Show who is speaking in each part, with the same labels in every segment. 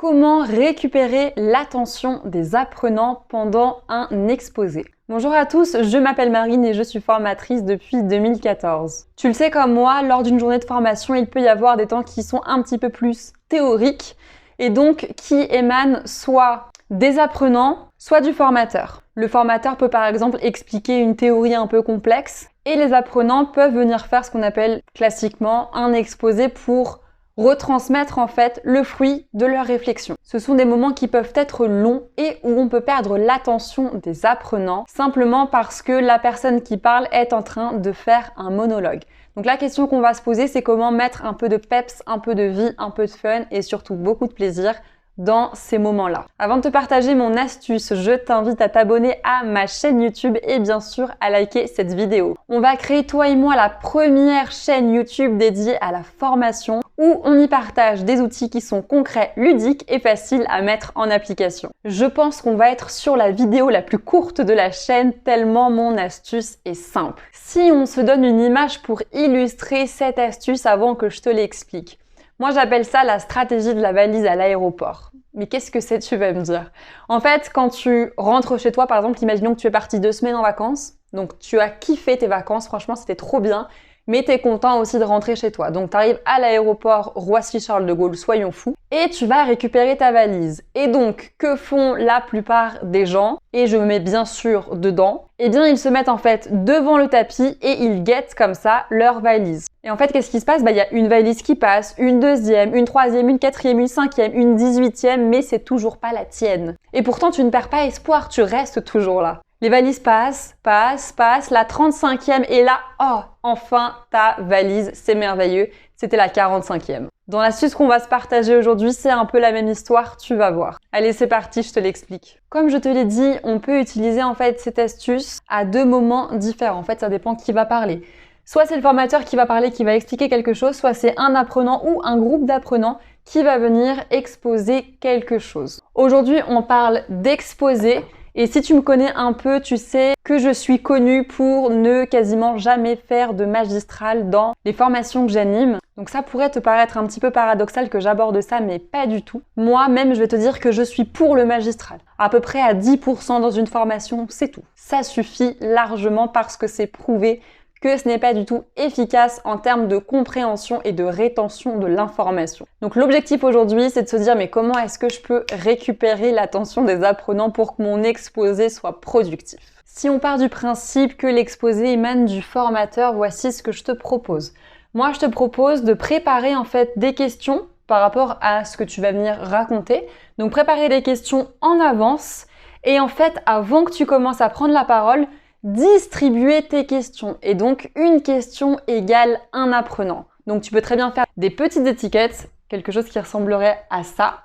Speaker 1: Comment récupérer l'attention des apprenants pendant un exposé? Bonjour à tous, je m'appelle Marine et je suis formatrice depuis 2014. Tu le sais comme moi, lors d'une journée de formation, il peut y avoir des temps qui sont un petit peu plus théoriques et donc qui émanent soit des apprenants, soit du formateur. Le formateur peut par exemple expliquer une théorie un peu complexe et les apprenants peuvent venir faire ce qu'on appelle classiquement un exposé pour retransmettre en fait le fruit de leur réflexion. Ce sont des moments qui peuvent être longs et où on peut perdre l'attention des apprenants simplement parce que la personne qui parle est en train de faire un monologue. Donc la question qu'on va se poser, c'est comment mettre un peu de peps, un peu de vie, un peu de fun et surtout beaucoup de plaisir dans ces moments-là. Avant de te partager mon astuce, je t'invite à t'abonner à ma chaîne YouTube et bien sûr à liker cette vidéo. On va créer toi et moi la première chaîne YouTube dédiée à la formation où on y partage des outils qui sont concrets, ludiques et faciles à mettre en application. Je pense qu'on va être sur la vidéo la plus courte de la chaîne tellement mon astuce est simple. Si on se donne une image pour illustrer cette astuce avant que je te l'explique, moi, j'appelle ça la stratégie de la valise à l'aéroport. Mais qu'est-ce que c'est, tu vas me dire? En fait, quand tu rentres chez toi, par exemple, imaginons que tu es parti 2 semaines en vacances. Donc, tu as kiffé tes vacances. Franchement, c'était trop bien. Mais tu es content aussi de rentrer chez toi. Donc, tu arrives à l'aéroport Roissy-Charles de Gaulle, soyons fous, et tu vas récupérer ta valise. Et donc, que font la plupart des gens? Et je me mets bien sûr dedans. Eh bien, ils se mettent en fait devant le tapis et ils guettent comme ça leur valise. Et en fait, qu'est-ce qui se passe? Il y a une valise qui passe, une deuxième, une troisième, une quatrième, une cinquième, une 18e, mais c'est toujours pas la tienne. Et pourtant, tu ne perds pas espoir, tu restes toujours là. Les valises passent, la 35e est là, oh, enfin ta valise, c'est merveilleux, c'était la 45e. Dans l'astuce qu'on va se partager aujourd'hui, c'est un peu la même histoire, tu vas voir. Allez, c'est parti, je te l'explique. Comme je te l'ai dit, on peut utiliser en fait cette astuce à 2 moments différents. En fait, ça dépend qui va parler. Soit c'est le formateur qui va parler, qui va expliquer quelque chose, soit c'est un apprenant ou un groupe d'apprenants qui va venir exposer quelque chose. Aujourd'hui, on parle d'exposer. Et si tu me connais un peu, tu sais que je suis connue pour ne quasiment jamais faire de magistral dans les formations que j'anime. Donc ça pourrait te paraître un petit peu paradoxal que j'aborde ça, mais pas du tout. Moi-même, je vais te dire que je suis pour le magistral. À peu près à 10% dans une formation, c'est tout. Ça suffit largement parce que c'est prouvé que ce n'est pas du tout efficace en termes de compréhension et de rétention de l'information. Donc l'objectif aujourd'hui, c'est de se dire mais comment est-ce que je peux récupérer l'attention des apprenants pour que mon exposé soit productif? Si on part du principe que l'exposé émane du formateur, voici ce que je te propose. Moi, je te propose de préparer en fait des questions par rapport à ce que tu vas venir raconter. Donc préparer des questions en avance et en fait, avant que tu commences à prendre la parole, distribuer tes questions. Et donc, une question égale un apprenant. Donc, tu peux très bien faire des petites étiquettes, quelque chose qui ressemblerait à ça.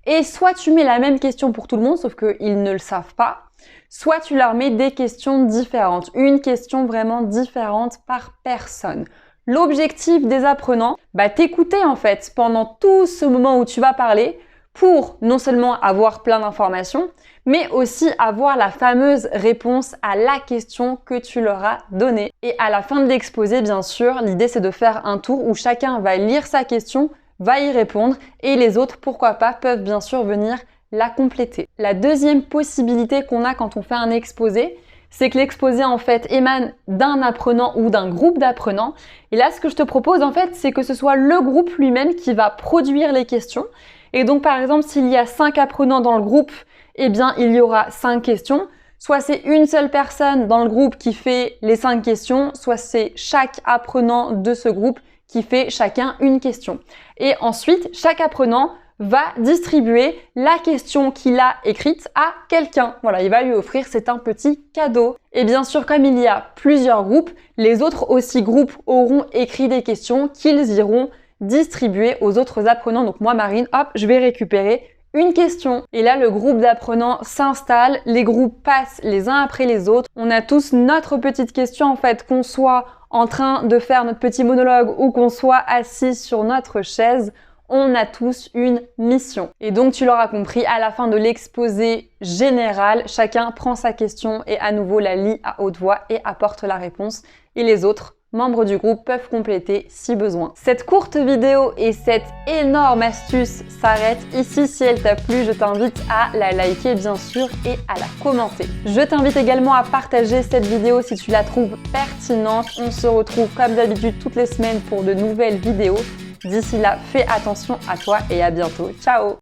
Speaker 1: Et soit tu mets la même question pour tout le monde, sauf qu'ils ne le savent pas, soit tu leur mets des questions différentes. Une question vraiment différente par personne. L'objectif des apprenants, t'écouter en fait pendant tout ce moment où tu vas parler pour non seulement avoir plein d'informations, mais aussi avoir la fameuse réponse à la question que tu leur as donnée. Et à la fin de l'exposé, bien sûr, l'idée c'est de faire un tour où chacun va lire sa question, va y répondre et les autres, pourquoi pas, peuvent bien sûr venir la compléter. La deuxième possibilité qu'on a quand on fait un exposé, c'est que l'exposé en fait émane d'un apprenant ou d'un groupe d'apprenants. Et là, ce que je te propose en fait, c'est que ce soit le groupe lui-même qui va produire les questions. Et donc, par exemple, s'il y a 5 apprenants dans le groupe, eh bien, il y aura 5 questions. Soit c'est une seule personne dans le groupe qui fait les 5 questions, soit c'est chaque apprenant de ce groupe qui fait chacun une question. Et ensuite, chaque apprenant va distribuer la question qu'il a écrite à quelqu'un. Voilà, il va lui offrir, c'est un petit cadeau. Et bien sûr, comme il y a plusieurs groupes, les autres aussi groupes auront écrit des questions qu'ils iront distribuer aux autres apprenants. Donc moi, Marine, hop, je vais récupérer une question. Et là, le groupe d'apprenants s'installe, les groupes passent les uns après les autres. On a tous notre petite question en fait, qu'on soit en train de faire notre petit monologue ou qu'on soit assis sur notre chaise. On a tous une mission. Et donc, tu l'auras compris, à la fin de l'exposé général, chacun prend sa question et à nouveau la lit à haute voix et apporte la réponse. Et les autres membres du groupe peuvent compléter si besoin. Cette courte vidéo et cette énorme astuce s'arrêtent ici. Si elle t'a plu, je t'invite à la liker bien sûr et à la commenter. Je t'invite également à partager cette vidéo si tu la trouves pertinente. On se retrouve comme d'habitude toutes les semaines pour de nouvelles vidéos. D'ici là, fais attention à toi et à bientôt. Ciao!